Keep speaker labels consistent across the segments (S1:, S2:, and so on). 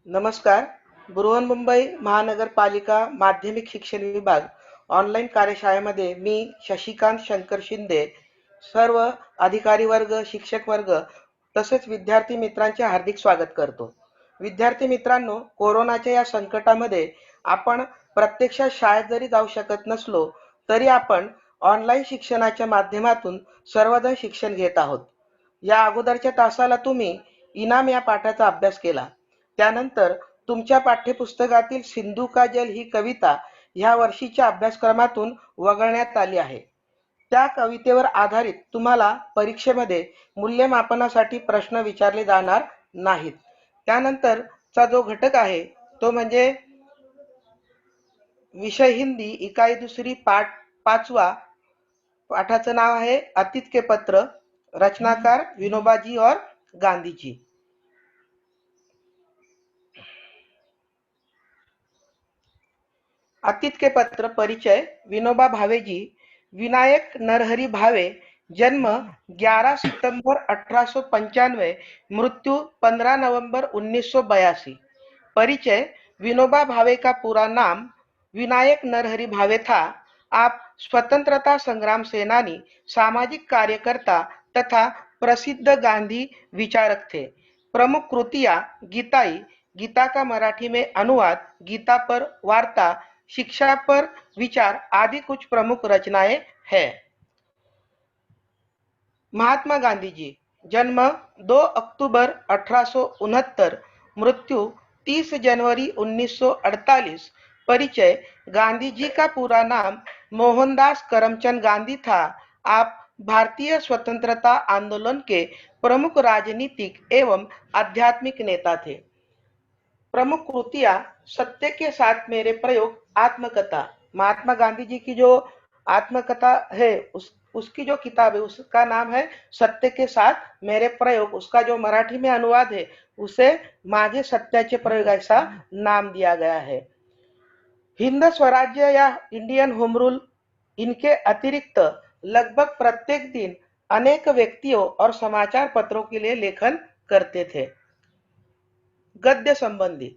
S1: नमस्कार. बृहन्मुंबई महानगरपालिका माध्यमिक शिक्षण विभाग ऑनलाईन कार्यशाळेमध्ये मी शशिकांत शंकर शिंदे सर्व अधिकारी वर्ग, शिक्षक वर्ग तसेच विद्यार्थी मित्रांचे हार्दिक स्वागत करतो. विद्यार्थी मित्रांनो, कोरोनाच्या या संकटामध्ये आपण प्रत्यक्षात शाळेत जरी जाऊ शकत नसलो तरी आपण ऑनलाईन शिक्षणाच्या माध्यमातून सर्वजण शिक्षण घेत आहोत. या अगोदरच्या तासाला तुम्ही इनाम या पाठाचा अभ्यास केला. त्यानंतर तुमच्या पाठ्यपुस्तकातील सिंधू का जल ही कविता ह्या वर्षीच्या अभ्यासक्रमातून वगळण्यात आली आहे. त्या कवितेवर आधारित तुम्हाला परीक्षेमध्ये मूल्यमापनासाठी प्रश्न विचारले जाणार नाहीत. त्यानंतरचा जो घटक आहे तो म्हणजे विषय हिंदी इकाई दुसरी पाठ 5वा. पाठाचं नाव आहे अतीत के पत्र, रचनाकार विनोबाजी और गांधी जी. अतीत के पत्र. परिचय. विनोबा भावेजी विनायक नरहरी भावे, जन्म 11 सितंबर 1895, मृत्यु 15 नवंबर 1982. परिचय. विनोबा भावे का पूरा नाम विनायक नरहरि भावे था. आप स्वतंत्रता संग्राम सेनानी, सामाजिक कार्यकर्ता तथा प्रसिद्ध गांधी विचारक थे. प्रमुख कृतियां गीताई, गीता का मराठी में अनुवाद, गीता पर वार्ता, शिक्षा पर विचार आदि कुछ प्रमुख रचनाएं हैं. महात्मा गांधी जी. जन्म 2 अक्टूबर 1869, मृत्यु 30 जनवरी 1948. परिचय. गांधी जी का पूरा नाम मोहनदास करमचंद गांधी था. आप भारतीय स्वतंत्रता आंदोलन के प्रमुख राजनीतिक एवं आध्यात्मिक नेता थे. प्रमुख कृतियां सत्य के साथ मेरे प्रयोग, आत्मकथा. महात्मा गांधी जी की जो आत्मकथा है उसकी जो किताब है उसका नाम है सत्य के साथ मेरे प्रयोग. उसका जो मराठी में अनुवाद है उसे माझे सत्याचे प्रयोग ऐसा नाम दिया गया है. हिंद स्वराज्य या इंडियन होम रूल, इनके अतिरिक्त लगभग प्रत्येक दिन अनेक व्यक्तियों और समाचार पत्रों के लिए लेखन करते थे. गद्य संबंधी.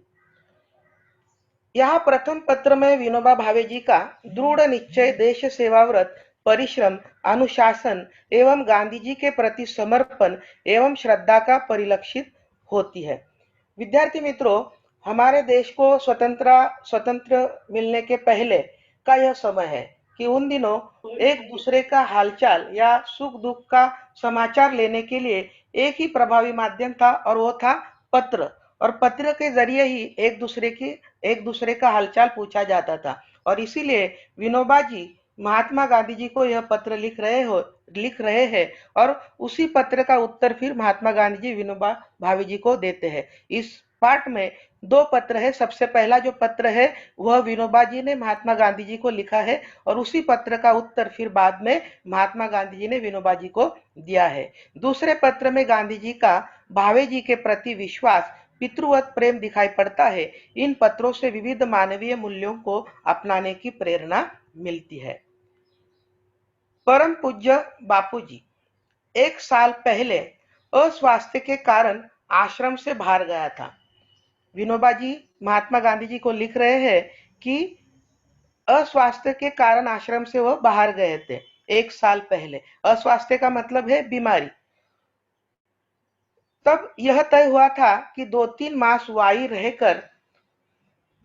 S1: यहाँ प्रथम पत्र में विनोबा भावे जी का दृढ़ निश्चय, देश सेवा व्रत, परिश्रम, अनुशासन एवं गांधी जी के प्रति समर्पण एवं श्रद्धा का परिलक्षित होती है. विद्यार्थी मित्रों, हमारे देश को स्वतंत्र मिलने के पहले का यह समय है कि उन दिनों एक दूसरे का हालचाल या सुख दुख का समाचार लेने के लिए एक ही प्रभावी माध्यम था और वो था पत्र. और पत्र के जरिए ही एक दूसरे का हालचाल पूछा जाता था. और इसीलिए विनोबा जी महात्मा गांधी जी को यह पत्र लिख रहे हैं और उसी पत्र का उत्तर फिर महात्मा गांधी जी विनोबा भावे जी को देते हैं. इस पाठ में 2 पत्र है. सबसे पहला जो पत्र है वह विनोबा जी ने महात्मा गांधी जी को लिखा है और उसी पत्र का उत्तर फिर बाद में महात्मा गांधी जी ने विनोबा जी को दिया है. दूसरे पत्र में गांधी जी का भावे जी के प्रति विश्वास, पितृवत प्रेम दिखाई पड़ता है. इन पत्रों से विविध मानवीय मूल्यों को अपनाने की प्रेरणा मिलती है. परम पूज्य बापूजी. 1 साल पहले अस्वास्थ्य के कारण आश्रम से बाहर गया था. विनोबा जी महात्मा गांधी जी को लिख रहे हैं कि अस्वास्थ्य के कारण आश्रम से वह बाहर गए थे 1 साल पहले. अस्वास्थ्य का मतलब है बीमारी. तब यह तय हुआ था कि 2-3 मास वहीं रहकर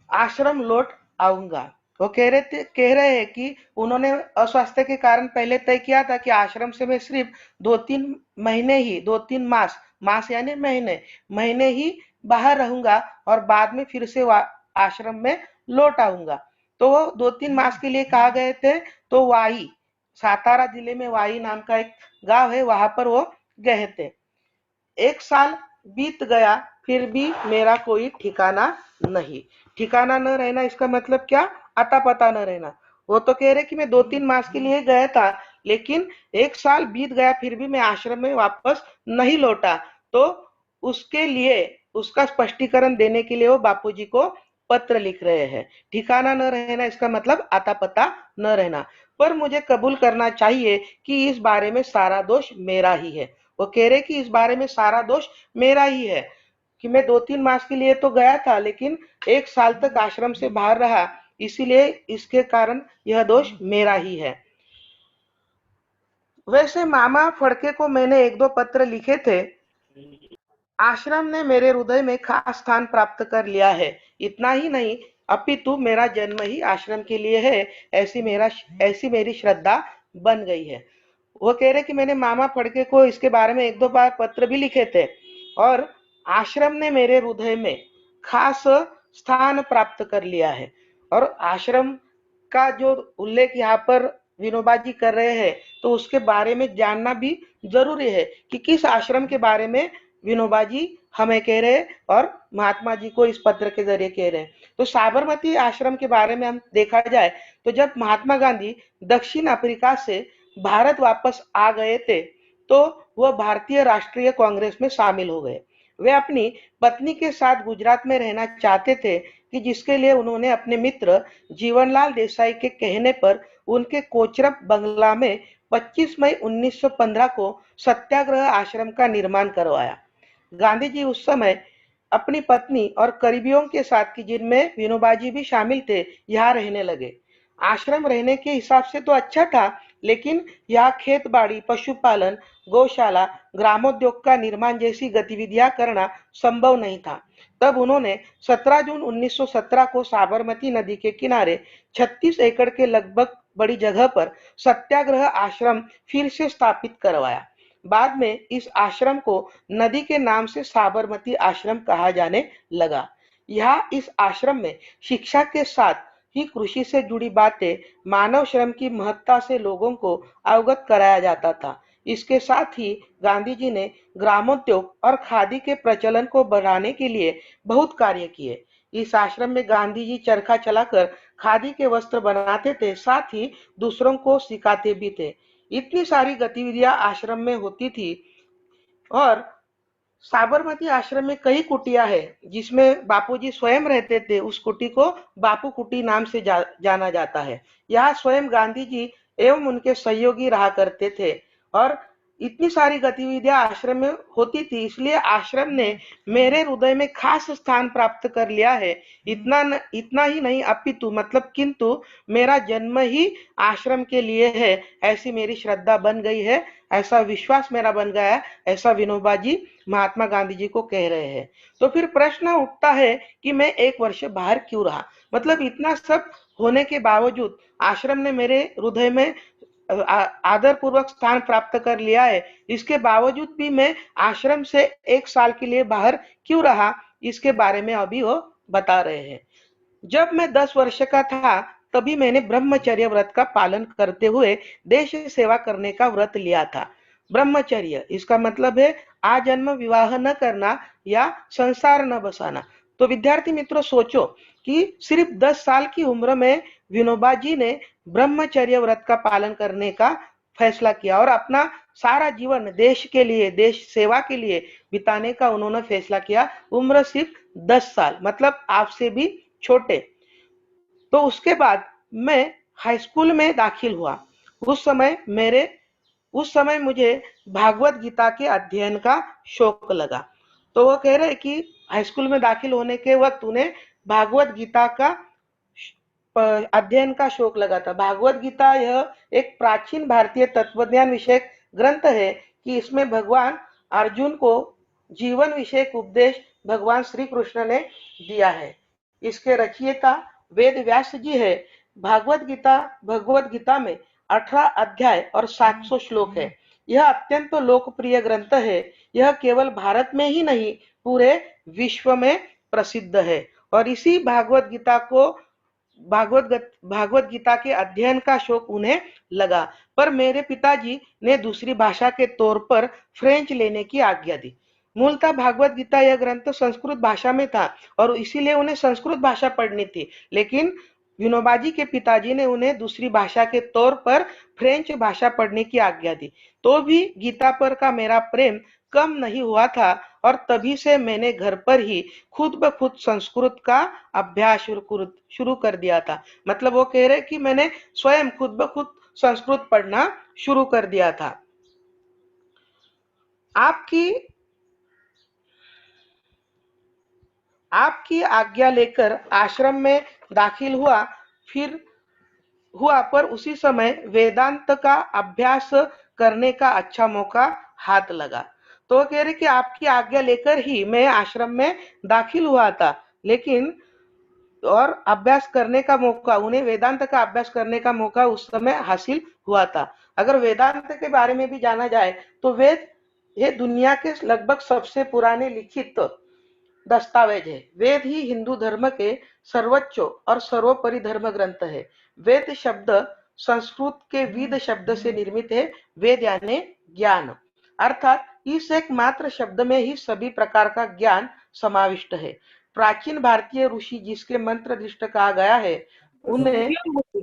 S1: आश्रम लौट आऊंगा. वो कह रहे हैं कि उन्होंने अस्वास्थ्य के कारण पहले तय किया था कि आश्रम से मैं सिर्फ 2-3 महीने ही 2-3 मास यानी महीने ही बाहर रहूंगा और बाद में फिर से आश्रम में लौट आऊंगा. तो वो 2-3 मास के लिए कहा गए थे. तो वाई, सातारा जिले में वाई नाम का एक गांव है, वहां पर वो गए थे. 1 साल बीत गया फिर भी मेरा कोई ठिकाना नहीं. ठिकाना न रहना इसका मतलब क्या? आता पता न रहना. वो तो कह रहे कि मैं 2-3 मास के लिए गया था लेकिन 1 साल बीत गया फिर भी मैं आश्रम में वापस नहीं लौटा. तो उसके लिए उसका स्पष्टीकरण देने के लिए वो बापूजी को पत्र लिख रहे हैं. ठिकाना न रहना इसका मतलब आता पता न रहना. पर मुझे कबूल करना चाहिए कि इस बारे में सारा दोष मेरा ही है. वो कह रहे कि इस बारे में सारा दोष मेरा ही है कि मैं 2-3 मास के लिए तो गया था, लेकिन 1 साल तक आश्रम से बाहर रहा, इसीलिए इसके कारण यह दोष मेरा ही है। वैसे मामा फड़के को मैंने 1-2 पत्र लिखे थे। आश्रम ने मेरे हृदय में खास स्थान प्राप्त कर लिया है। इतना ही नहीं, अपितु मेरा जन्म ही आश्रम के लिए है, ऐसी मेरी श्रद्धा बन गई है। वो कह रहे कि मैंने मामा फड़के को इसके बारे में 1-2 बार पत्र भी लिखे थे, और आश्रम ने मेरे हृदय में खास स्थान प्राप्त कर लिया है। और आश्रम का जो उल्लेख यहाँ पर विनोबा जी कर रहे हैं, तो उसके बारे में जानना भी जरूरी है कि किस आश्रम के बारे में विनोबा जी हमें कह रहे हैं और महात्मा जी को इस पत्र के जरिए कह रहे हैं। तो साबरमती आश्रम के बारे में हम देखा जाए, तो जब महात्मा गांधी दक्षिण अफ्रीका से भारत वापस आ गए थे, तो वह भारतीय राष्ट्रीय कांग्रेस में शामिल हो गए। वे अपनी पत्नी के साथ गुजरात में रहना चाहते थे, कि जिसके लिए उन्होंने अपने मित्र जीवनलाल देसाई के कहने पर उनके कोचरब बंगला में 25 मई 1915 को सत्याग्रह आश्रम का निर्माण करवाया। गांधी जी उस समय अपनी पत्नी और करीबियों के साथ, की जिनमें विनोबा जी भी शामिल थे, यहाँ रहने लगे। आश्रम रहने के हिसाब से तो अच्छा था, लेकिन यहाँ खेत बाड़ी, पशुपालन, गौशाला, ग्रामोद्योग का निर्माण जैसी गतिविधियां करना संभव नहीं था। तब उन्होंने 17 जून 1917 को साबरमती नदी के किनारे 36 एकड़ के लगभग बड़ी जगह पर सत्याग्रह आश्रम फिर से स्थापित करवाया। बाद में इस आश्रम को नदी के नाम से साबरमती आश्रम कहा जाने लगा। यहाँ इस आश्रम में शिक्षा के साथ ही कृषि से जुड़ी बातें, मानव श्रम की महत्ता से लोगों को अवगत कराया जाता था। इसके साथ ही गांधी जी ने ग्रामोद्योग और खादी के प्रचलन को बढ़ाने के लिए बहुत कार्य किए। इस आश्रम में गांधी जी चरखा चलाकर खादी के वस्त्र बनाते थे, साथ ही दूसरों को सिखाते भी थे। इतनी सारी गतिविधियां आश्रम में होती थी। और साबरमती आश्रम में कई कुटिया है, जिसमें बापूजी स्वयं रहते थे। उस कुटी को बापू कुटी नाम से जाना जाता है। यहाँ स्वयं गांधी जी एवं उनके सहयोगी रहा करते थे। और इतनी सारी गतिविधियां आश्रम में होती थी, इसलिए आश्रम ने मेरे हृदय में खास स्थान प्राप्त कर लिया है। इतना ही नहीं, अपितु मतलब किंतु मेरा जन्म ही आश्रम के लिए है, ऐसी मेरी श्रद्धा बन गई है, ऐसा विश्वास मेरा बन गया है, ऐसा विनोबा जी महात्मा गांधी जी को कह रहे हैं। तो फिर प्रश्न उठता है कि मैं 1 वर्ष बाहर क्यों रहा। मतलब इतना सब होने के बावजूद आश्रम ने मेरे हृदय में आदर पूर्वक स्थान प्राप्त कर लिया है। इसके बावजूद भी मैं आश्रम से 1 साल के लिए बाहर क्यों रहा, इसके बारे में अभी वो बता रहे हैं। जब मैं 10 वर्ष का था, तभी मैंने ब्रह्मचर्य व्रत का पालन करते हुए देश सेवा करने का व्रत लिया था। ब्रह्मचर्य इसका मतलब है आजन्म विवाह न करना या संसार न बसाना। तो विद्यार्थी मित्रों, सोचो कि सिर्फ 10 साल की उम्र में विनोबा जी ने ब्रह्मचर्य व्रत का पालन करने का फैसला किया, और अपना सारा जीवन देश के लिए, देश सेवा के लिए बिताने का उन्होंने फैसला किया। उम्र सिर्फ 10 साल, मतलब आपसे भी छोटे। तो उसके बाद मैं हाई स्कूल में दाखिल हुआ। उस समय मुझे भागवत गीता के अध्ययन का शौक लगा। तो वो कह रहे हैं कि हाई स्कूल में दाखिल होने के वक्त उन्हें भागवत गीता का अध्ययन का शौक लगा था। भागवत गीता यह एक प्राचीन भारतीय तत्वज्ञान विषयक ग्रंथ है, कि इसमें भगवान अर्जुन को जीवन विषयक उपदेश भगवान श्री कृष्ण ने दिया है। इसके रचयिता वेद व्यास जी है। भगवत गीता में 18 अध्याय और 700 श्लोक है। यह अत्यंत लोकप्रिय ग्रंथ है। यह केवल भारत में ही नहीं, पूरे विश्व में प्रसिद्ध है। और इसी भागवत गीता के अध्ययन का शौक उन्हें लगा। पर मेरे पिताजी ने दूसरी भाषा के तौर पर फ्रेंच लेने की आज्ञा दी। मूलतः भागवत गीता यह ग्रंथ संस्कृत भाषा में था, और इसीलिए उन्हें संस्कृत भाषा पढ़नी थी। लेकिन विनोबा जी के पिताजी ने उन्हें दूसरी भाषा के तौर पर फ्रेंच भाषा पढ़ने की आज्ञा दी। तो भी गीता पर का मेरा प्रेम कम नहीं हुआ था, और तभी से मैंने घर पर ही खुद ब खुद संस्कृत का अभ्यास शुरू कर दिया था। मतलब वो कह रहे कि मैंने स्वयं खुद ब खुद संस्कृत पढ़ना शुरू कर दिया था। आपकी आपकी आज्ञा लेकर आश्रम में दाखिल हुआ, फिर हुआ पर उसी समय वेदांत का अभ्यास करने का अच्छा मौका हाथ लगा। तो कह रहे कि आपकी आज्ञा लेकर ही मैं आश्रम में दाखिल हुआ था, लेकिन और अभ्यास करने का मौका, उन्हें वेदांत का अभ्यास करने का मौका उस समय हासिल हुआ था। अगर वेदांत के बारे में भी जाना जाए तो वेद ये दुनिया के लगभग सबसे पुराने लिखित दस्तावेज है। वेद ही हिंदू धर्म के सर्वोच्च और सर्वोपरि धर्म ग्रंथ है। वेद शब्द संस्कृत के वेद शब्द से निर्मित है। वेद यानी ज्ञान, अर्थात इस एक मात्र शब्द में ही सभी प्रकार का ज्ञान समाविष्ट है। प्राचीन भारतीय ऋषि जिसके मंत्र दृष्ट कहा गया है, उन्हें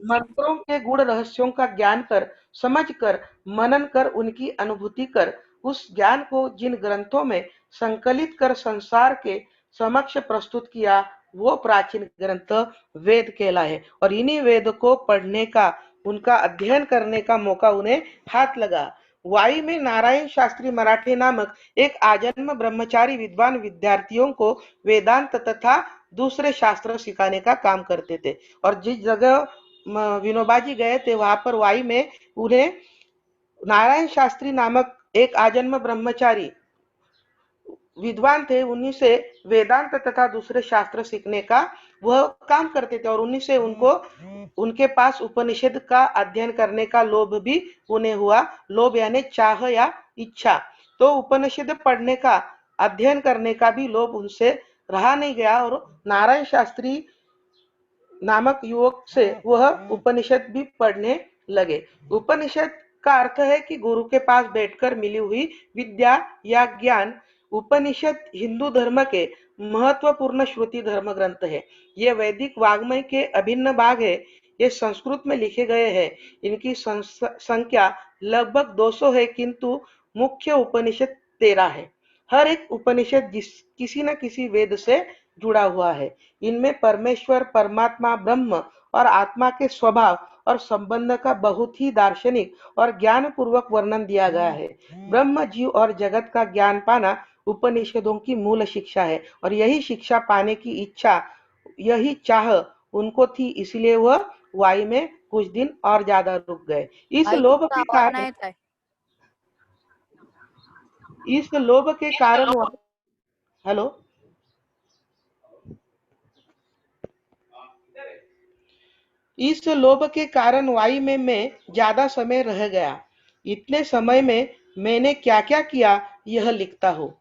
S1: मंत्रों के गूढ़ रहस्यों का ज्ञान कर, समझ कर, मनन कर, उनकी अनुभूति कर, उस ज्ञान को जिन ग्रंथों में संकलित कर संसार के समक्ष प्रस्तुत किया, वो प्राचीन ग्रंथ वेद कहलाए। और इन्हीं वेद को पढ़ने का, उनका अध्ययन करने का मौका उन्हें हाथ लगा। वाई में नारायण शास्त्री मराठे नामक एक आजन्म ब्रह्मचारी विद्वान विद्यार्थियों को वेदांत तथा दूसरे शास्त्र सिखाने का काम करते थे। और जिस जगह विनोबा जी गए थे, वहां पर वाई में उन्हें नारायण शास्त्री नामक एक आजन्म ब्रह्मचारी विद्वान थे, उन्हीं से वेदांत तथा दूसरे शास्त्र सीखने का वह काम करते थे। और उन्हीं से उनको, उनके पास उपनिषद का अध्ययन करने का लोभ भी उन्हें हुआ। लोभ यानी चाह या इच्छा। तो उपनिषद पढ़ने का, अध्ययन करने का भी लोभ उनसे रहा नहीं गया, और नारायण शास्त्री नामक युवक से वह उपनिषद भी पढ़ने लगे। उपनिषद का अर्थ है कि गुरु के पास बैठकर मिली हुई विद्या या ज्ञान। उपनिषद हिंदू धर्म के महत्वपूर्ण श्रुति धर्म ग्रंथ है। ये वैदिक वाग्मय के अभिन्न भाग है। ये संस्कृत में लिखे गए हैं। इनकी संख्या लगभग 200 है, किंतु मुख्य उपनिषद 13 है। हर एक उपनिषद किसी न किसी वेद से जुड़ा हुआ है। इनमें परमेश्वर, परमात्मा, ब्रह्म और आत्मा के स्वभाव और संबंध का बहुत ही दार्शनिक और ज्ञान पूर्वक वर्णन दिया गया है। ब्रह्म, जीव और जगत का ज्ञान पाना उपनिषदों की मूल शिक्षा है, और यही शिक्षा पाने की इच्छा, यही चाह उनको थी, इसलिए वह वाई में कुछ दिन और ज्यादा रुक गए। इस लोभ के कारण हेलो, इस लोभ के कारण वाई में मैं ज्यादा समय रह गया। इतने समय में मैंने क्या क्या किया, यह लिखता हूँ।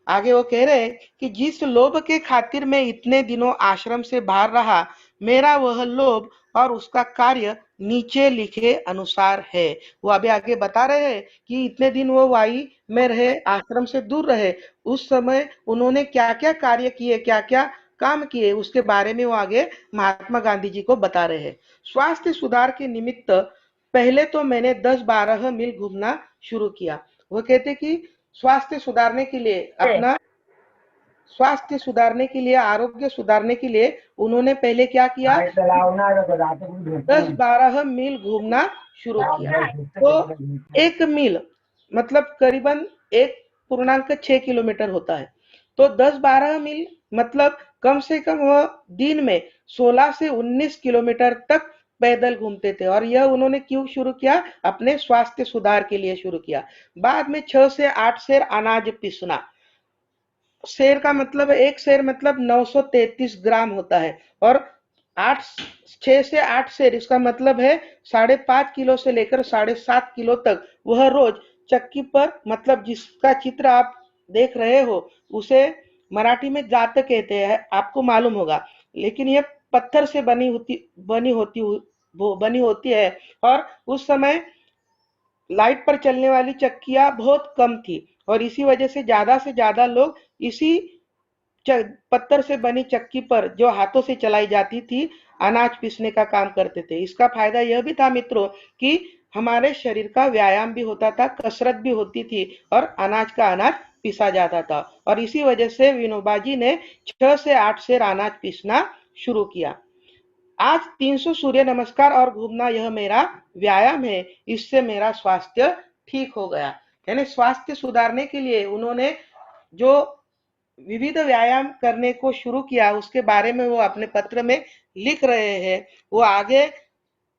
S1: आगे वो कह रहे हैं कि जिस लोभ के खातिर मैं इतने दिनों आश्रम से बाहर रहा, मेरा वह लोभ और उसका कार्य नीचे लिखे अनुसार है। वो अभी आगे बता रहे हैं कि इतने दिन वो वाई में रहे, आश्रम से दूर रहे, उस समय उन्होंने क्या क्या कार्य किए, क्या क्या काम किए, उसके बारे में वो आगे महात्मा गांधी जी को बता रहे हैं। स्वास्थ्य सुधार के निमित्त पहले तो मैंने 10-12 मील घूमना शुरू किया। वो कहते कि स्वास्थ्य सुधारने के लिए, अपना स्वास्थ्य सुधारने के लिए, आरोग्य सुधारने के लिए उन्होंने पहले क्या किया, 10-12 मील घूमना शुरू किया। तो 1 मील मतलब करीबन 1.6 किलोमीटर होता है। तो 10-12 मील मतलब कम से कम वह दिन में 16 से 19 किलोमीटर तक पैदल घूमते थे। और यह उन्होंने क्यों शुरू किया, अपने स्वास्थ्य सुधार के लिए शुरू किया। बाद में 6 से 8 सेर अनाज पीसना। शेर का मतलब, एक शेर मतलब 933 ग्राम होता है, और 6 से 8 शेर, इसका मतलब है 5.5 किलो से लेकर 7.5 किलो तक वह रोज चक्की पर, मतलब जिसका चित्र आप देख रहे हो उसे मराठी में जात कहते हैं, आपको मालूम होगा। लेकिन यह पत्थर से बनी होती है। और उस समय लाइट पर चलने वाली चक्कियां बहुत कम थी, और इसी वजह से ज्यादा लोग इसी पत्थर से बनी चक्की पर, जो हाथों से चलाई जाती थी, अनाज पीसने का काम करते थे। इसका फायदा यह भी था मित्रों कि हमारे शरीर का व्यायाम भी होता था, कसरत भी होती थी, और अनाज का अनाज पीसा जाता था। और इसी वजह से विनोबा जी ने 6 से 8 सेर अनाज पीसना शुरू किया। आज 300 सूर्य नमस्कार और घूमना, यह मेरा व्यायाम है, इससे मेरा स्वास्थ्य ठीक हो गया। यानी स्वास्थ्य सुधारने के लिए उन्होंने जो विविध व्यायाम करने को शुरू किया, उसके बारे में वो अपने पत्र में लिख रहे हैं। वो आगे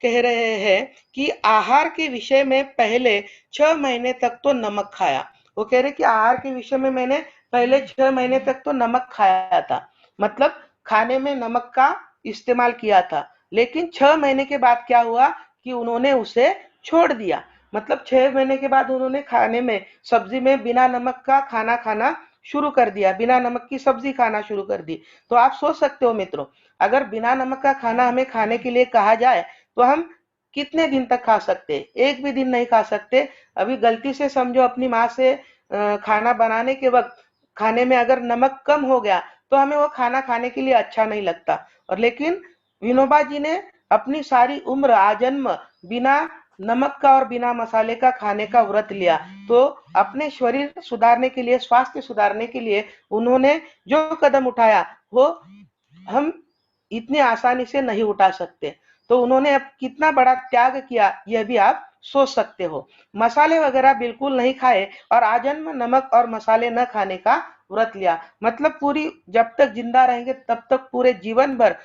S1: कह रहे हैं कि आहार के विषय में पहले 6 महीने तक तो नमक खाया। वो कह रहे कि आहार के विषय में मैंने पहले 6 महीने तक तो नमक खाया था, मतलब खाने में नमक का इस्तेमाल किया था। लेकिन 6 महीने के बाद क्या हुआ कि उन्होंने उसे छोड़ दिया। मतलब 6 महीने के बाद उन्होंने खाने में, सब्जी में बिना नमक का खाना खाना शुरू कर दिया, बिना नमक की सब्जी खाना शुरू कर दी। तो आप सोच सकते हो मित्रों, अगर बिना नमक का खाना हमें खाने के लिए कहा जाए तो हम कितने दिन तक खा सकते? एक भी दिन नहीं खा सकते। अभी गलती से समझो अपनी माँ से खाना बनाने के वक्त खाने में अगर नमक कम हो गया तो हमें वो खाना खाने के लिए अच्छा नहीं लगता। और लेकिन विनोबा जी ने अपनी सारी उम्र आजन्म बिना नमक का और बिना मसाले का खाने का व्रत लिया। तो अपने शरीर सुधारने के लिए, स्वास्थ्य सुधारने के लिए उन्होंने जो कदम उठाया वो हम इतनी आसानी से नहीं उठा सकते। तो उन्होंने अब कितना बड़ा त्याग किया यह भी आप सोच सकते हो। मसाले वगैरह बिल्कुल नहीं खाए और आजन्म नमक और मसाले न खाने का व्रत लिया। मतलब पूरी, जब तक जिंदा रहेंगे तब तक पूरे जीवन भर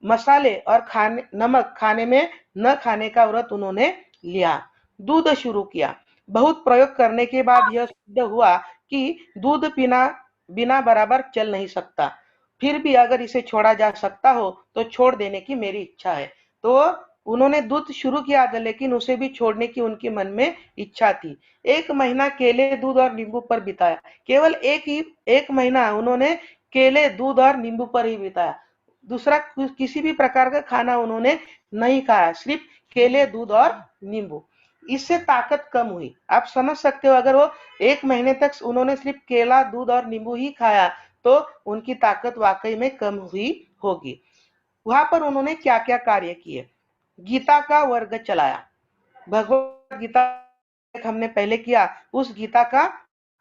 S1: मसाले और खाने, नमक खाने में न खाने का व्रत उन्होंने लिया। दूध शुरू किया। बहुत प्रयोग करने के बाद यह सिद्ध हुआ कि दूध पीना बिना बराबर चल नहीं सकता। फिर भी अगर इसे छोड़ा जा सकता हो तो छोड़ देने की मेरी इच्छा है। तो उन्होंने दूध शुरू किया था लेकिन उसे भी छोड़ने की उनके मन में इच्छा थी। 1 महीना केले, दूध और नींबू पर बिताया। केवल एक महीना उन्होंने केले, दूध और नींबू पर ही बिताया। दूसरा किसी भी प्रकार का खाना उन्होंने नहीं खाया, सिर्फ केले, दूध और नींबू। इससे ताकत कम हुई। आप समझ सकते हो, अगर वो 1 महीने तक उन्होंने सिर्फ केला, दूध और नींबू ही खाया तो उनकी ताकत वाकई में कम हुई होगी। वहां पर उन्होंने क्या क्या कार्य किए? गीता का वर्ग चलाया। भगवत गीता हमने पहले किया, उस गीता का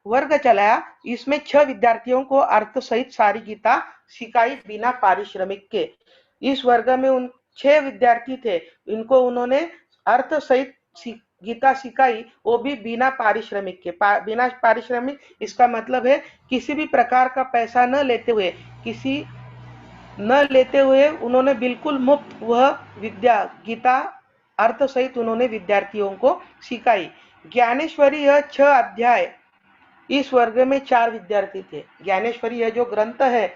S1: वर्ग चलाया। इसमें 6 विद्यार्थियों को अर्थ सहित सारी गीता सिखाई बिना पारिश्रमिक के। इस वर्ग में उन 6 विद्यार्थी थे, इनको उन्होंने अर्थ सहित गीता सिखाई, वो भी बिना पारिश्रमिक के। बिना पारिश्रमिक इसका मतलब है किसी भी प्रकार का पैसा न लेते हुए, किसी न लेते हुए उन्होंने बिल्कुल मुफ्त वह विद्या, गीता अर्थ सहित उन्होंने विद्यार्थियों को सिखाई। ज्ञानेश्वरी यह 6 अध्याय, इस वर्ग में 4 विद्यार्थी थे। ज्ञानेश्वरी यह जो ग्रंथ है,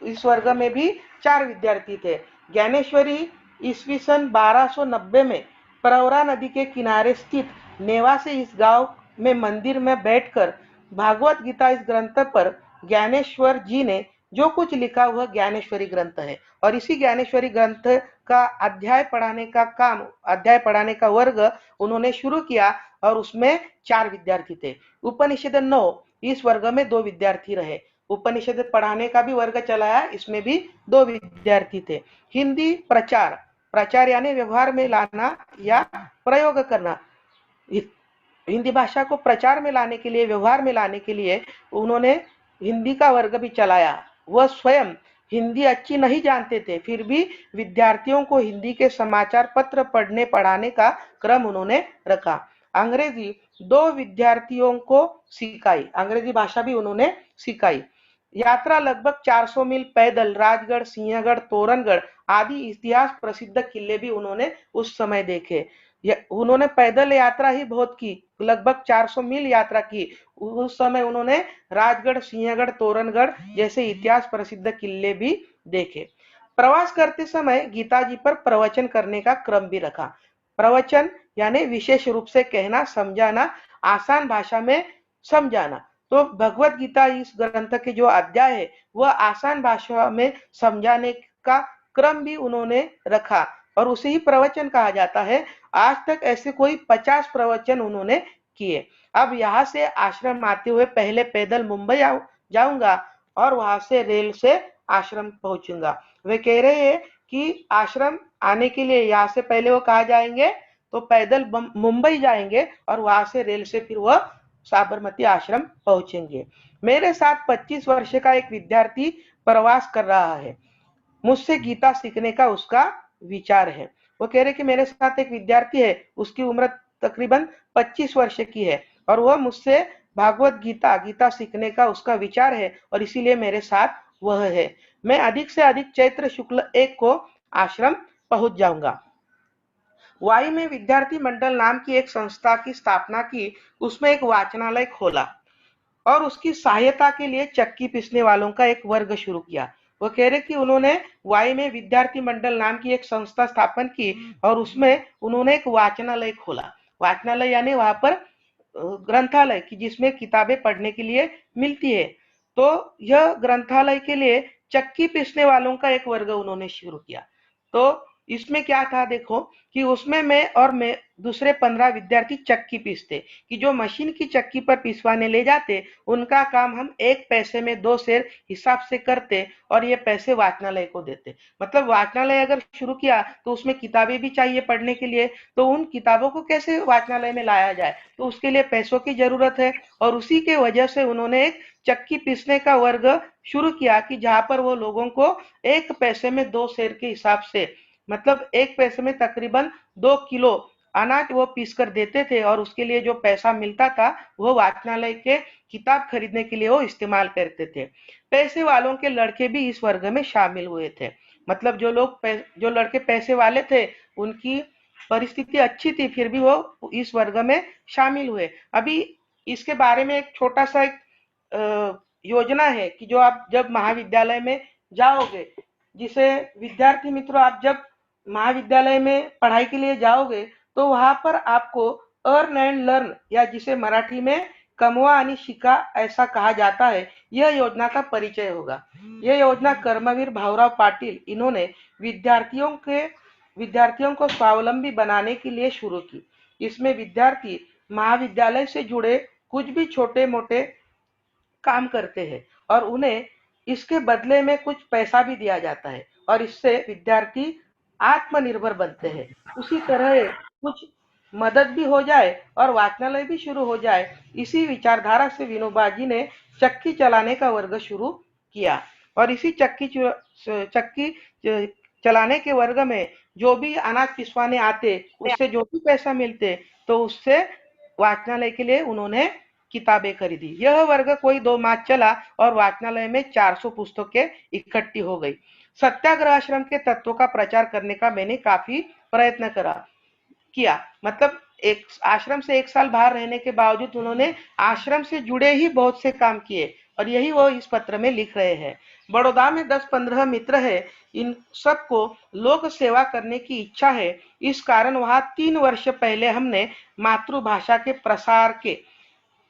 S1: इस वर्ग में भी 4 विद्यार्थी थे। ज्ञानेश्वरी ईस्वी सन 1290 में प्रवरा नदी के किनारे स्थित नेवासे इस गांव में मंदिर में बैठकर भागवत गीता इस ग्रंथ पर ज्ञानेश्वर जी ने जो कुछ लिखा वह ज्ञानेश्वरी ग्रंथ है। और इसी ज्ञानेश्वरी ग्रंथ का अध्याय पढ़ाने का वर्ग उन्होंने शुरू किया और उसमें 4 विद्यार्थी थे। उपनिषद 9, इस वर्ग में 2 विद्यार्थी रहे। उपनिषद पढ़ाने का भी वर्ग चलाया, इसमें भी 2 विद्यार्थी थे। हिंदी प्रचार, प्रचार यानी व्यवहार में लाना या प्रयोग करना। हिंदी भाषा को प्रचार में लाने के लिए, व्यवहार में लाने के लिए उन्होंने हिंदी का वर्ग भी चलाया। वह स्वयं हिंदी अच्छी नहीं जानते थे, फिर भी विद्यार्थियों को हिंदी के समाचार पत्र पढ़ने पढ़ाने का क्रम उन्होंने रखा। अंग्रेजी 2 विद्यार्थियों को सिखाई, अंग्रेजी भाषा भी उन्होंने सिखाई। यात्रा लगभग 400 मील पैदल, राजगढ़, सिंहगढ़, तोरणगढ़ आदि इतिहास प्रसिद्ध किले भी उन्होंने उस समय देखे। उन्होंने पैदल यात्रा ही बहुत की, लगभग 400 मील यात्रा की। उस समय उन्होंने राजगढ़, सिंहगढ़, तोरणगढ़ जैसे इतिहास प्रसिद्ध किले भी देखे। प्रवास करते समय गीता जी पर प्रवचन करने का क्रम भी रखा। प्रवचन यानी विशेष रूप से कहना, समझाना, आसान भाषा में समझाना। तो भगवत गीता इस ग्रंथ के जो अध्याय है वह आसान भाषा में समझाने का क्रम भी उन्होंने रखा और उसे ही प्रवचन कहा जाता है। आज तक ऐसे कोई 50 प्रवचन उन्होंने किए। अब यहाँ से आश्रम आते हुए पहले पैदल मुंबई जाऊंगा और वहां से रेल से आश्रम पहुंचूंगा। वे कह रहे हैं कि आश्रम आने के लिए यहाँ से पहले वो कहा जाएंगे तो पैदल मुंबई जाएंगे और वहां से रेल से फिर वह साबरमती आश्रम पहुंचेंगे। मेरे साथ 25 वर्ष का एक विद्यार्थी प्रवास कर रहा है, मुझसे गीता सीखने का उसका विचार है। वो कह रहे कि मेरे साथ एक विद्यार्थी है, उसकी उम्र तकरीबन 25 वर्ष की है और वह मुझसे भागवत गीता गीता सीखने का उसका विचार है और इसीलिए मेरे साथ वह है। मैं अधिक से अधिक चैत्र शुक्ल 1 को आश्रम पहुंच जाऊंगा। वाई में विद्यार्थी मंडल नाम की एक संस्था की स्थापना की, उसमें एक वाचनालय खोला और उसकी सहायता के लिए चक्की पीसने वालों का एक वर्ग शुरू किया। वो कह रहे कि उन्होंने वाई में विद्यार्थी मंडल नाम की एक संस्था स्थापन की और उसमें उन्होंने एक वाचनालय खोला। वाचनालय यानी वहां पर ग्रंथालय की जिसमें किताबें पढ़ने के लिए मिलती है। तो यह ग्रंथालय के लिए चक्की पीसने वालों का एक वर्ग उन्होंने शुरू किया। तो इसमें क्या था देखो कि उसमें मैं दूसरे 15 विद्यार्थी चक्की पीसते कि जो मशीन की चक्की पर पिसवाने ले जाते उनका काम हम 1 पैसे में 2 शेर हिसाब से करते और ये पैसे वाचनालय को देते। मतलब वाचनालय अगर शुरू किया तो उसमें किताबें भी चाहिए पढ़ने के लिए, तो उन किताबों को कैसे वाचनालय में लाया जाए, तो उसके लिए पैसों की जरूरत है। और उसी के वजह से उन्होंने एक चक्की पीसने का वर्ग शुरू किया कि जहां पर वो लोगों को 1 पैसे में 2 शेर के हिसाब से, मतलब 1 पैसे में तकरीबन 2 किलो अनाज वो पीस कर देते थे और उसके लिए जो पैसा मिलता था वो वाचनालय के किताब खरीदने के लिए वो इस्तेमाल करते थे। पैसे वालों के लड़के भी इस वर्ग में शामिल हुए थे। मतलब जो लड़के पैसे वाले थे उनकी परिस्थिति अच्छी थी फिर भी वो इस वर्ग में शामिल हुए। अभी इसके बारे में एक छोटा सा एक योजना है कि जो आप जब महाविद्यालय में जाओगे, जिसे विद्यार्थी मित्रों आप जब महाविद्यालय में पढ़ाई के लिए जाओगे तो वहां पर आपको अर्न एंड लर्न या जिसे मराठी में कमवा आणि शिका ऐसा कहा जाता है, यह योजना का परिचय होगा। यह योजना कर्मवीर भाऊराव पाटिल इन्होंने विद्यार्थियों को स्वावलंबी बनाने के लिए शुरू की। इसमें विद्यार्थी महाविद्यालय से जुड़े कुछ भी छोटे मोटे काम करते हैं और उन्हें इसके बदले में कुछ पैसा भी दिया जाता है और इससे विद्यार्थी आत्मनिर्भर बनते हैं। उसी तरह कुछ मदद भी हो जाए और वाचनालय भी शुरू हो जाए, इसी विचारधारा से विनोबा जी ने चक्की चलाने का वर्ग शुरू किया। और इसी चक्की चलाने के वर्ग में जो भी अनाज पिसवाने आते उससे जो भी पैसा मिलते तो उससे वाचनालय के लिए उन्होंने किताबें खरीदी। यह वर्ग कोई 2 माह चला और वाचनालय में 400 पुस्तकें इकट्ठी हो गई। सत्याग्रह आश्रम के तत्वों का प्रचार करने का मैंने काफी प्रयत्न किया। मतलब एक आश्रम से 1 साल बाहर रहने के बावजूद उन्होंने आश्रम से जुड़े ही बहुत से काम किए और यही वो इस पत्र में लिख रहे हैं। बड़ौदा में 10-15 मित्र है, इन सबको लोक सेवा करने की इच्छा है। इस कारण वहां 3 वर्ष पहले हमने मातृभाषा के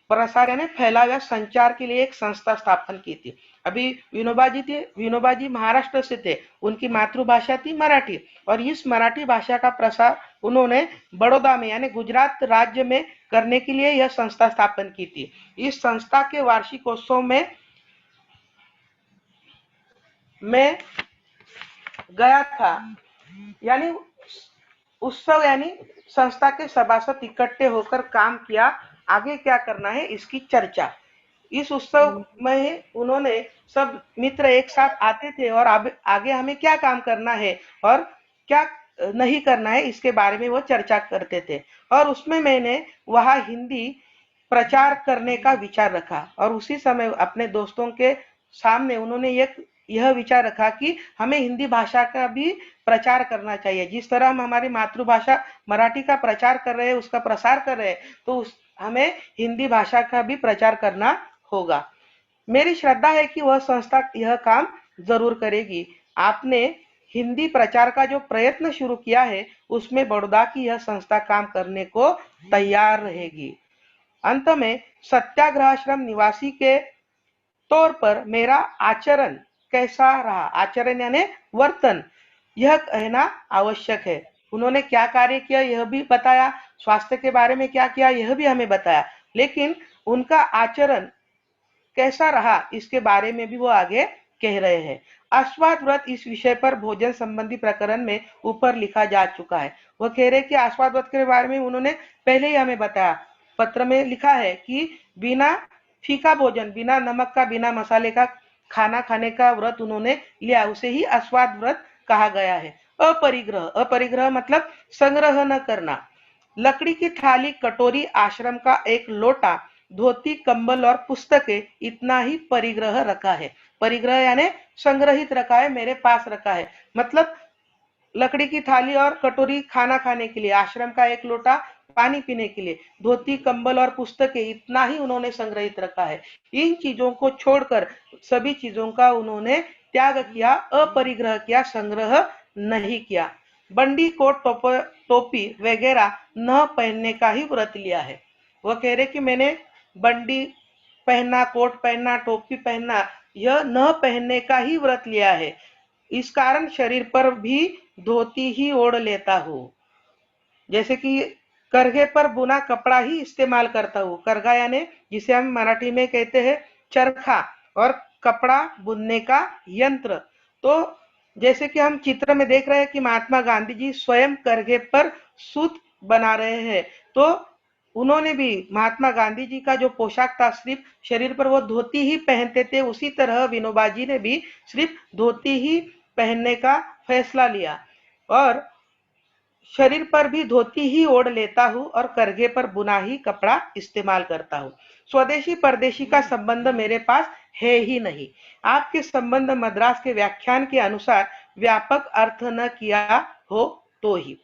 S1: प्रसार यानी फैलाव या संचार के लिए एक संस्था स्थापन की थी। अभी विनोबा जी महाराष्ट्र से थे, उनकी मातृभाषा थी मराठी और इस मराठी भाषा का प्रसार उन्होंने बड़ौदा में यानी गुजरात राज्य में करने के लिए यह संस्था स्थापन की थी। इस संस्था के वार्षिकोत्सव में मैं गया था, यानी उत्सव यानी संस्था के सभासद इकट्ठे होकर काम किया, आगे क्या करना है इसकी चर्चा। इस उत्सव में उन्होंने सब मित्र एक साथ आते थे और अब आगे हमें क्या काम करना है और क्या नहीं करना है इसके बारे में वो चर्चा करते थे। और उसमें मैंने वहां हिंदी प्रचार करने का विचार रखा और उसी समय अपने दोस्तों के सामने उन्होंने यह विचार रखा कि हमें हिंदी भाषा का भी प्रचार करना चाहिए। जिस तरह हम हमारी मातृभाषा मराठी का प्रचार कर रहे हैं, उसका प्रसार कर रहे हैं, तो हमें हिंदी भाषा का भी प्रचार करना होगा। मेरी श्रद्धा है कि वह संस्था यह काम जरूर करेगी। आपने हिंदी प्रचार का जो प्रयत्न शुरू किया है उसमें बड़ौदा की यह संस्था काम करने को तैयार रहेगी। अंत में सत्याग्रहाश्रम निवासी के तौर पर मेरा आचरण कैसा रहा, आचरण यानी वर्तन, यह कहना आवश्यक है। उन्होंने क्या कार्य किया यह भी बताया, स्वास्थ्य के बारे में क्या किया यह भी हमें बताया, लेकिन उनका आचरण कैसा रहा इसके बारे में भी वो आगे कह रहे हैं। आस्वाद व्रत इस विषय पर भोजन संबंधी प्रकरण में ऊपर लिखा जा चुका है। वो कह रहे कि आस्वाद व्रत के बारे में उन्होंने पहले ही हमें बताया, पत्र में लिखा है कि बिना फीका भोजन, बिना नमक का, बिना मसाले का खाना खाने का व्रत उन्होंने लिया, उसे ही आस्वाद व्रत कहा गया है। अपरिग्रह मतलब संग्रह न करना। लकड़ी की थाली, कटोरी, आश्रम का एक लोटा, धोती, कंबल और पुस्तकें इतना ही परिग्रह रखा है। परिग्रह यानी संग्रहित रखा है, मेरे पास रखा है। मतलब लकड़ी की थाली और कटोरी खाना खाने के लिए, आश्रम का एक लोटा पानी पीने के लिए, धोती, कंबल और पुस्तकें इतना ही उन्होंने संग्रहित रखा है। इन चीजों को छोड़कर सभी चीजों का उन्होंने त्याग किया, अपरिग्रह किया, संग्रह नहीं किया। बंडी, कोट, टोपी वगैरह न पहनने का ही व्रत लिया है। वह कह रहे कि मैंने बंडी पहनना, कोट पहनना, टोपी पहनना, यह न पहनने का ही व्रत लिया है। इस कारण शरीर पर भी धोती ही ओढ़ लेता हूँ। जैसे कि करघे पर बुना कपड़ा ही इस्तेमाल करता हूँ। करघा यानी जिसे हम मराठी में कहते हैं चरखा, और कपड़ा बुनने का यंत्र। तो जैसे कि हम चित्र में देख रहे हैं कि महात्मा गांधी जी स्वयं करघे पर सूत बना रहे हैं, तो उन्होंने भी, महात्मा गांधी जी का जो पोशाक था सिर्फ शरीर पर वो धोती ही पहनते थे, उसी तरह विनोबा जी ने भी सिर्फ धोती ही पहनने का फैसला लिया और शरीर पर भी धोती ही ओढ़ लेता हूँ और करघे पर बुना ही कपड़ा इस्तेमाल करता हूँ। स्वदेशी परदेशी का संबंध मेरे पास है ही नहीं। आपके संबंध मद्रास के व्याख्यान के अनुसार व्यापक अर्थ न किया हो तो ही।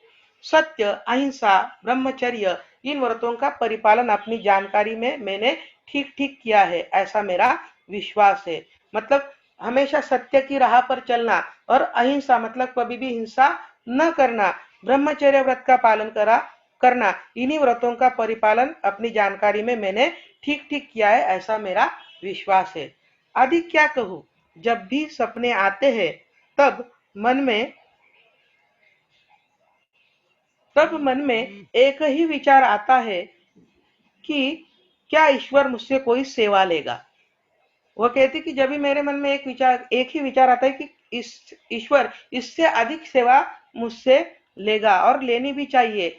S1: सत्य, अहिंसा, ब्रह्मचर्य, इन व्रतों का परिपालन अपनी जानकारी में मैंने ठीक ठीक किया है, ऐसा मेरा विश्वास है। मतलब हमेशा सत्य की राह पर चलना, और अहिंसा मतलब कभी भी हिंसा न करना, ब्रह्मचर्य व्रत का पालन करना, इन्हीं व्रतों का परिपालन अपनी जानकारी में मैंने ठीक ठीक किया है, ऐसा मेरा विश्वास है। अधिक क्या कहूँ, जब भी सपने आते हैं तब मन में मन में एक ही विचार आता है कि क्या ईश्वर मुझसे कोई सेवा लेगा। वो कहती कि जब भी मेरे मन में एक ही विचार आता है कि इस ईश्वर इससे अधिक सेवा मुझसे लेगा और लेनी भी चाहिए।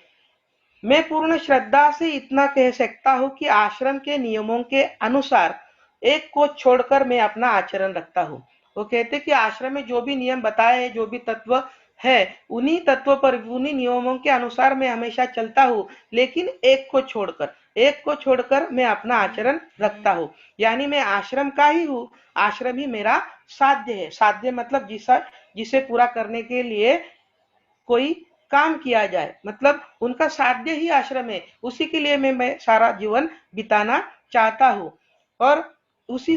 S1: मैं पूर्ण श्रद्धा से इतना कह सकता हूँ कि आश्रम के नियमों के अनुसार एक को छोड़कर मैं अपना आचरण रखता हूँ। वो कहते कि आश्रम में जो भी नियम बताए हैं, जो भी तत्व है, उन्हीं तत्वों पर, उन्हीं नियमों के अनुसार मैं हमेशा चलता हूँ, लेकिन एक को छोड़कर मैं अपना आचरण रखता हूँ। यानी मैं आश्रम का ही हूँ, आश्रम ही मेरा साध्य है। साध्य मतलब जिसे पूरा करने के लिए कोई काम किया जाए, मतलब उनका साध्य ही आश्रम है, उसी के लिए मैं सारा जीवन बिताना चाहता हूँ। और उसी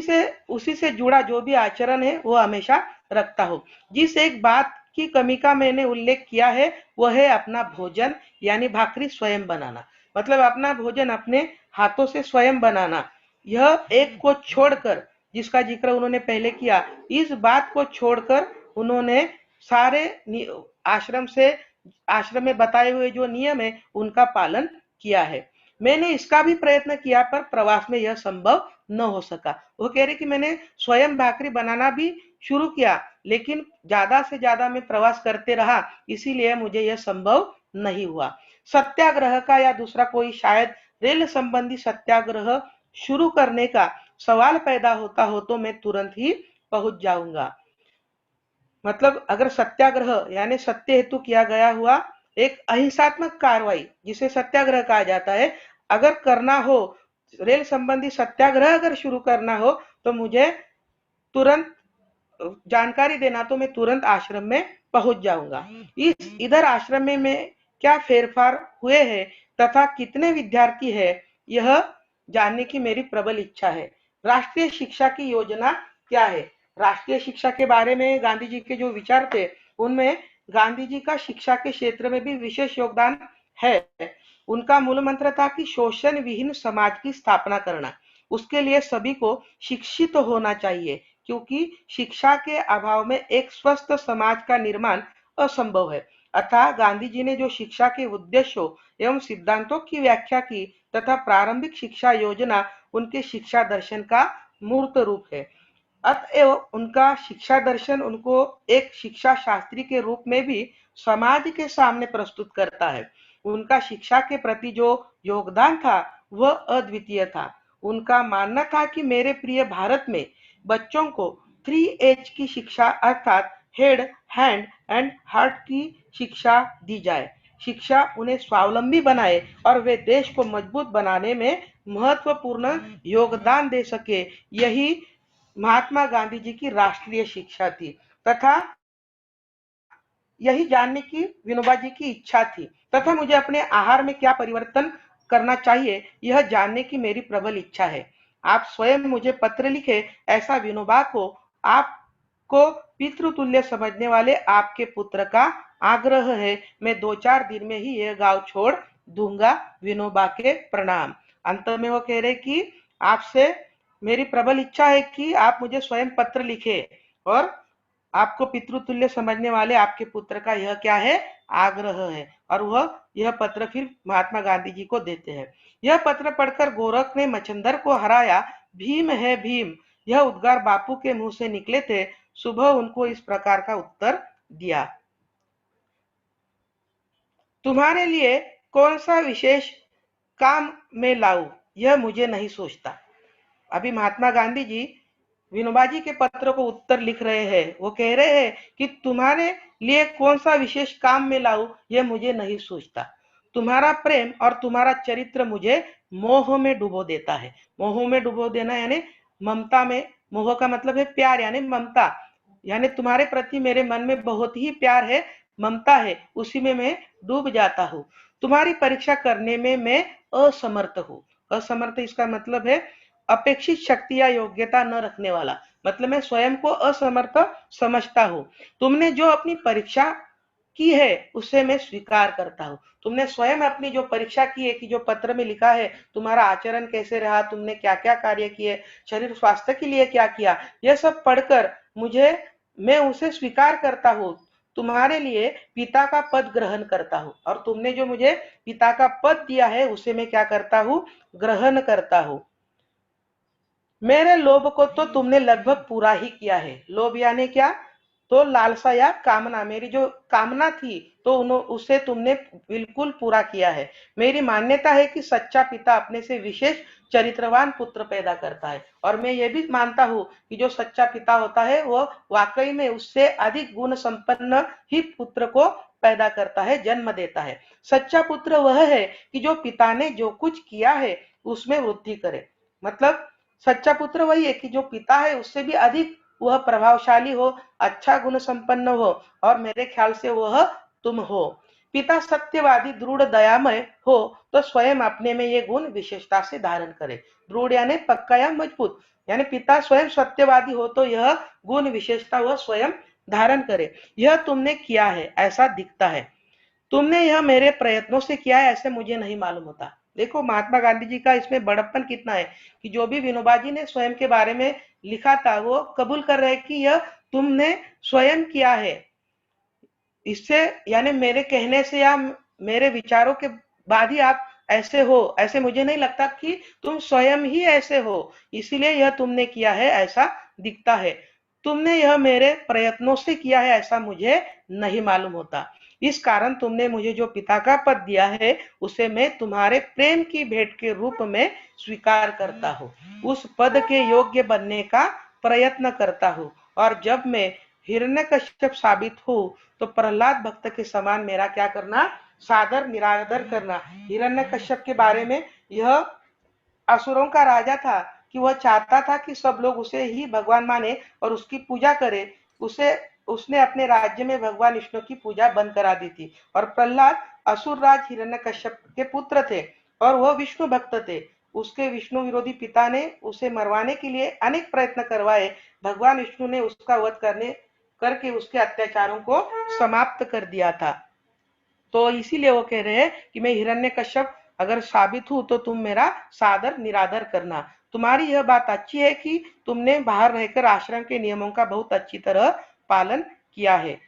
S1: से जुड़ा जो भी आचरण है वो हमेशा रखता हूँ। जिस एक बात की कमी का मैंने उल्लेख किया है वह है अपना भोजन, यानी भाकरी स्वयं बनाना। मतलब अपना भोजन अपने हाथों से स्वयं बनाना, यह एक को छोड़कर, जिसका जिक्र उन्होंने पहले किया, इस बात को छोड़कर उन्होंने सारे आश्रम से आश्रम में बताए हुए जो नियम है उनका पालन किया है। मैंने इसका भी प्रयत्न किया पर प्रवास में यह संभव न हो सका। वो कह रहे कि मैंने स्वयं भाकरी बनाना भी शुरू किया, लेकिन ज्यादा से ज्यादा मैं प्रवास करते रहा, इसीलिए मुझे यह संभव नहीं हुआ। सत्याग्रह का या दूसरा कोई शायद रेल संबंधी सत्याग्रह शुरू करने का सवाल पैदा होता हो तो मैं तुरंत ही पहुंच जाऊंगा। मतलब अगर सत्याग्रह यानी सत्य हेतु किया गया हुआ एक अहिंसात्मक कार्रवाई, जिसे सत्याग्रह कहा जाता है, अगर करना हो, रेल संबंधी सत्याग्रह अगर शुरू करना हो, तो मुझे तुरंत जानकारी देना, तो मैं तुरंत आश्रम में पहुंच जाऊंगा। इस इधर आश्रम में क्या फेरफार हुए हैं तथा कितने विद्यार्थी है, यह जानने की मेरी प्रबल इच्छा है। राष्ट्रीय शिक्षा की योजना क्या है? राष्ट्रीय शिक्षा के बारे में गांधी जी के जो विचार थे, उनमें गांधी जी का शिक्षा के क्षेत्र में भी विशेष योगदान है। उनका मूल मंत्र था कि शोषण विहीन समाज की स्थापना करना। उसके लिए सभी को शिक्षित होना चाहिए, क्योंकि शिक्षा के अभाव में एक स्वस्थ समाज का निर्माण असंभव है। अतः गांधी जी ने जो शिक्षा के उद्देश्यों एवं सिद्धांतों की व्याख्या की तथा प्रारंभिक शिक्षा योजना उनके शिक्षा दर्शन का मूर्त रूप है। अतएव उनका शिक्षा दर्शन उनको एक शिक्षा शास्त्री के रूप में भी समाज के सामने प्रस्तुत करता है। उनका शिक्षा के प्रति जो योगदान था वह अद्वितीय था। उनका मानना था कि मेरे प्रिय भारत में बच्चों को 3H की शिक्षा अर्थात हेड, हैंड एंड हार्ट की शिक्षा दी जाए। शिक्षा उन्हें स्वावलंबी बनाए और वे देश को मजबूत बनाने में महत्वपूर्ण योगदान दे सके, यही महात्मा गांधी जी की राष्ट्रीय शिक्षा थी तथा यही जानने की विनोबा जी की इच्छा थी तथा मुझे अपने आहार में क्या परिवर्तन करना चाहिए यह जानने की मेरी प्रबल इच्छा है। आप स्वयं मुझे पत्र लिखे, ऐसा विनोबा को आपको पितृतुल्य समझने वाले आपके पुत्र का आग्रह है। मैं 2-4 दिन में ही यह गांव छोड़ दूंगा। विनोबा के प्रणाम। अंत में वो कह रहे कि आपसे मेरी प्रबल इच्छा है कि आप मुझे स्वयं पत्र लिखे और आपको पितृतुल्य समझने वाले आपके पुत्र का यह क्या है, आग्रह है। और वह यह पत्र फिर महात्मा गांधी जी को देते हैं। यह पत्र पढ़कर गोरख ने मच्छंदर को हराया, भीम है भीम, यह उद्गार बापू के मुंह से निकले थे। सुबह उनको इस प्रकार का उत्तर दिया, तुम्हारे लिए कौन सा विशेष काम में लाऊं यह मुझे नहीं सोचता। अभी महात्मा गांधी जी विनोबा जी के पत्र को उत्तर लिख रहे हैं। वो कह रहे हैं कि तुम्हारे लिए कौन सा विशेष काम में लाऊं यह मुझे नहीं सोचता। तुम्हारा प्रेम और तुम्हारा चरित्र मुझे मोह में डुबो देता है। मोह में डुबो देना यानी ममता में, मोह का मतलब है प्यार यानी ममता, यानी तुम्हारे प्रति मेरे मन में बहुत ही प्यार है, ममता है, उसी में मैं डूब जाता हूँ। तुम्हारी परीक्षा करने में मैं असमर्थ हूँ। असमर्थ इसका मतलब है अपेक्षित शक्ति या योग्यता न रखने वाला, मतलब मैं स्वयं को असमर्थ समझता हूँ। तुमने जो अपनी परीक्षा की है उसे मैं स्वीकार करता हूँ। तुमने स्वयं अपनी जो परीक्षा की है कि जो पत्र में लिखा है तुम्हारा आचरण कैसे रहा, तुमने क्या क्या कार्य किए, शरीर स्वास्थ्य के लिए क्या किया, यह सब पढ़कर मुझे मैं उसे स्वीकार करता हूँ। तुम्हारे लिए पिता का पद ग्रहण करता हूँ और तुमने जो मुझे पिता का पद दिया है उसे मैं क्या करता हूँ, ग्रहण करता हूँ। मेरे लोभ को तो तुमने लगभग पूरा ही किया है। लोभ यानी क्या, तो लालसा या कामना, मेरी जो कामना थी तो उसे तुमने बिल्कुल पूरा किया है। मेरी मान्यता है कि सच्चा पिता अपने से विशेष चरित्रवान पुत्र पैदा करता है और मैं ये भी मानता हूँ कि जो सच्चा पिता होता है वो वाकई में उससे अधिक गुण संपन्न ही पुत्र को पैदा करता है, जन्म देता है। सच्चा पुत्र वह है कि जो पिता ने जो कुछ किया है उसमें वृद्धि करे। मतलब सच्चा पुत्र वही है कि जो पिता है उससे भी अधिक वह प्रभावशाली हो, अच्छा गुण संपन्न हो, और मेरे ख्याल से वह तुम हो। पिता सत्यवादी दृढ़ दयामय हो तो स्वयं अपने में ये गुण विशेषता से धारण करे। दृढ़ यानी पक्का या मजबूत, यानी पिता स्वयं सत्यवादी हो तो यह गुण विशेषता वह स्वयं धारण करे। यह तुमने किया है ऐसा दिखता है। तुमने यह मेरे प्रयत्नों से किया है ऐसे मुझे नहीं मालूम होता। देखो महात्मा गांधी जी का इसमें बड़प्पन कितना है कि जो भी विनोबा जी ने स्वयं के बारे में लिखा था वो कबूल कर रहे कि यह तुमने स्वयं किया है। इससे यानी मेरे कहने से या मेरे विचारों के बाद ही आप ऐसे हो, ऐसे मुझे नहीं लगता कि तुम स्वयं ही ऐसे हो, इसीलिए यह तुमने किया है ऐसा दिखता है। तुमने यह मेरे प्रयत्नों से किया है ऐसा मुझे नहीं मालूम होता। इस कारण तुमने मुझे जो पिता का पद दिया है उसे मैं तुम्हारे प्रेम की भेंट के रूप में स्वीकार करता हूँ। उस पद के योग्य बनने का प्रयत्न करता हूँ और जब मैं हिरण्यकश्यप साबित हूँ तो प्रहलाद भक्त के समान मेरा क्या करना, सादर निरादर करना। हिरण्यकश्यप के बारे में यह असुरों का राजा था कि वह चाहता था कि सब लोग उसे ही भगवान माने और उसकी पूजा करे। उसे उसने अपने राज्य में भगवान विष्णु की पूजा बंद करा दी थी। और प्रहलाद असुर राज हिरण्यकश्यप के पुत्र थे और वह विष्णु भक्त थे। उसके विष्णु विरोधी पिता ने उसे मरवाने के लिए अनेक प्रयत्न करवाए। भगवान विष्णु ने उसका वध करके उसके अत्याचारों को समाप्त कर दिया था। तो इसीलिए वो कह रहे हैं कि मैं हिरण्यकश्यप अगर साबित हूं तो तुम मेरा सादर निरादर करना। तुम्हारी यह बात अच्छी है कि तुमने बाहर रहकर आश्रम के नियमों का बहुत अच्छी तरह पालन किया है।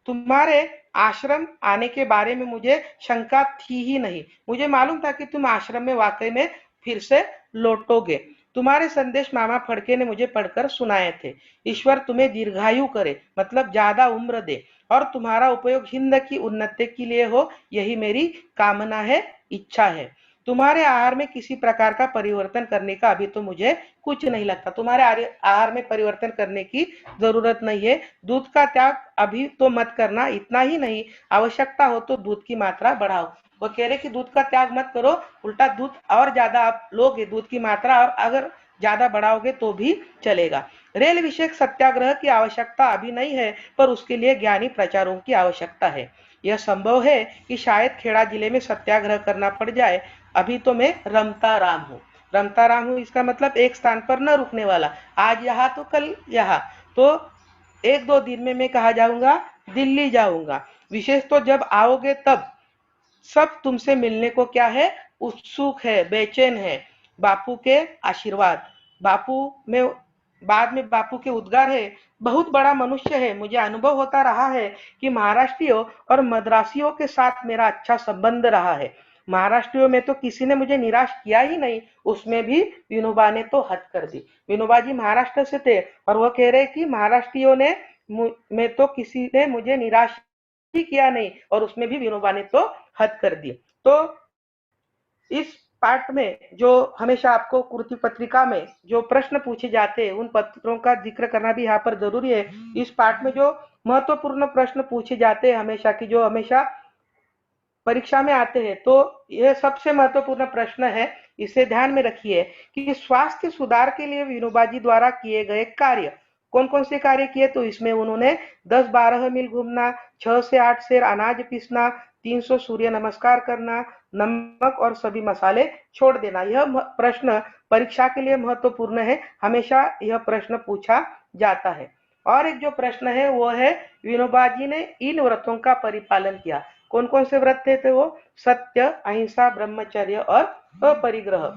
S1: तुम्हारे आश्रम आने के बारे में मुझे शंका थी ही नहीं। मुझे मालूम था कि तुम आश्रम में वाकई में फिर से लौटोगे। तुम्हारे संदेश मामा फड़के ने मुझे पढ़कर सुनाए थे। ईश्वर तुम्हें दीर्घायु करे, मतलब ज्यादा उम्र दे, और तुम्हारा उपयोग हिंद की उन्नति के लिए हो, यही मेरी कामना है, इच्छा है। तुम्हारे आहार में किसी प्रकार का परिवर्तन करने का अभी तो मुझे कुछ नहीं लगता, तुम्हारे आहार में परिवर्तन करने की जरूरत नहीं है। दूध का त्याग अभी तो मत करना, इतना ही नहीं, आवश्यकता हो तो दूध की मात्रा बढ़ाओ। वो कह रहे कि दूध का त्याग मत करो, उल्टा दूध और ज्यादा आप लोगे, दूध की मात्रा और अगर ज्यादा बढ़ाओगे तो भी चलेगा। रेल विषयक सत्याग्रह की आवश्यकता अभी नहीं है, पर उसके लिए ज्ञानी प्रचारों की आवश्यकता है। यह संभव है कि शायद खेड़ा जिले में सत्याग्रह करना पड़ जाए। अभी तो मैं रमता राम हूँ। रमता राम हूँ इसका मतलब एक स्थान पर न रुकने वाला, आज यहाँ तो कल यहाँ, तो एक दो दिन में मैं कहा जाऊंगा, दिल्ली जाऊंगा। विशेष तो जब आओगे तब सब तुमसे मिलने को क्या है, उत्सुक है, बेचैन है। बापू के आशीर्वाद, बापू में बाद में बापू के उद्गार है, बहुत बड़ा मनुष्य है। मुझे अनुभव होता रहा है कि महाराष्ट्रियों और मद्रासियों के साथ मेरा अच्छा संबंध रहा है। महाराष्ट्रियों में तो किसी ने मुझे निराश किया ही नहीं, उसमें भी विनोबा ने तो हद कर दी। विनोबा जी महाराष्ट्र से थे और वह कह रहे कि महाराष्ट्रियों ने में तो किसी ने मुझे निराश ही किया नहीं, और उसमें भी विनोबा ने तो हद कर दी। तो इस पार्ट में जो हमेशा आपको कुर्ती पत्रिका में जो प्रश्न पूछे जाते हैं, उन पत्रों का जिक्र करना भी यहाँ पर जरूरी है। इस पार्ट में जो महत्वपूर्ण प्रश्न पूछे जाते हैं हमेशा की, जो हमेशा परीक्षा में आते हैं, तो यह सबसे महत्वपूर्ण प्रश्न है, इसे ध्यान में रखिए कि स्वास्थ्य सुधार के लिए विनोबा जी द्वारा किए गए कार्य कौन कौन से कार्य किए। तो इसमें उन्होंने 10-12 मील घूमना, 6 से 8 सेर अनाज पीसना, 300 सूर्य नमस्कार करना, नमक और सभी मसाले छोड़ देना। यह प्रश्न परीक्षा के लिए महत्वपूर्ण है, हमेशा यह प्रश्न पूछा जाता है। और एक जो प्रश्न है वो है, विनोबा जी ने इन व्रतों का परिपालन किया। कौन कौन से व्रत थे वो, सत्य, अहिंसा, ब्रह्मचर्य और अपरिग्रह।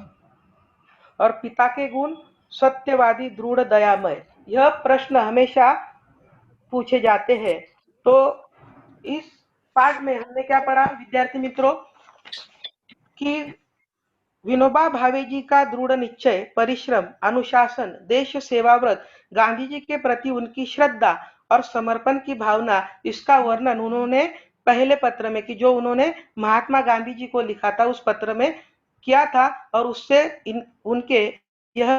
S1: और पिता के गुण, सत्यवादी, दृढ़, दयामय। यह प्रश्न हमेशा पूछे जाते हैं। तो इस पाठ में हमने क्या पढ़ा विद्यार्थी मित्रों, कि विनोबा भावे जी का दृढ़ निश्चय, परिश्रम, अनुशासन, देश सेवा व्रत, गांधी जी के प्रति उनकी श्रद्धा और समर्पण की भावना, इसका वर्णन उन्होंने पहले पत्र में कि जो उन्होंने महात्मा गांधी जी को लिखा था उस पत्र में किया था, और उससे उनके यह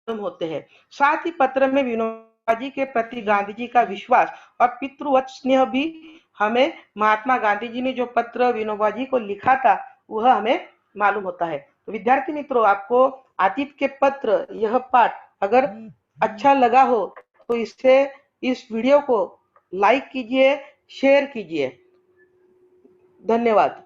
S1: होते हैं। साथ ही पत्र में विनोबा जी के प्रति गांधी जी का विश्वास और पितृवत स्नेह भी हमें, महात्मा गांधी जी ने जो पत्र विनोबा जी को लिखा था वह हमें मालूम होता है। तो विद्यार्थी मित्रों, आपको आतिथ के पत्र यह पाठ अगर अच्छा लगा हो तो इस वीडियो को लाइक कीजिए, शेयर कीजिए। धन्यवाद।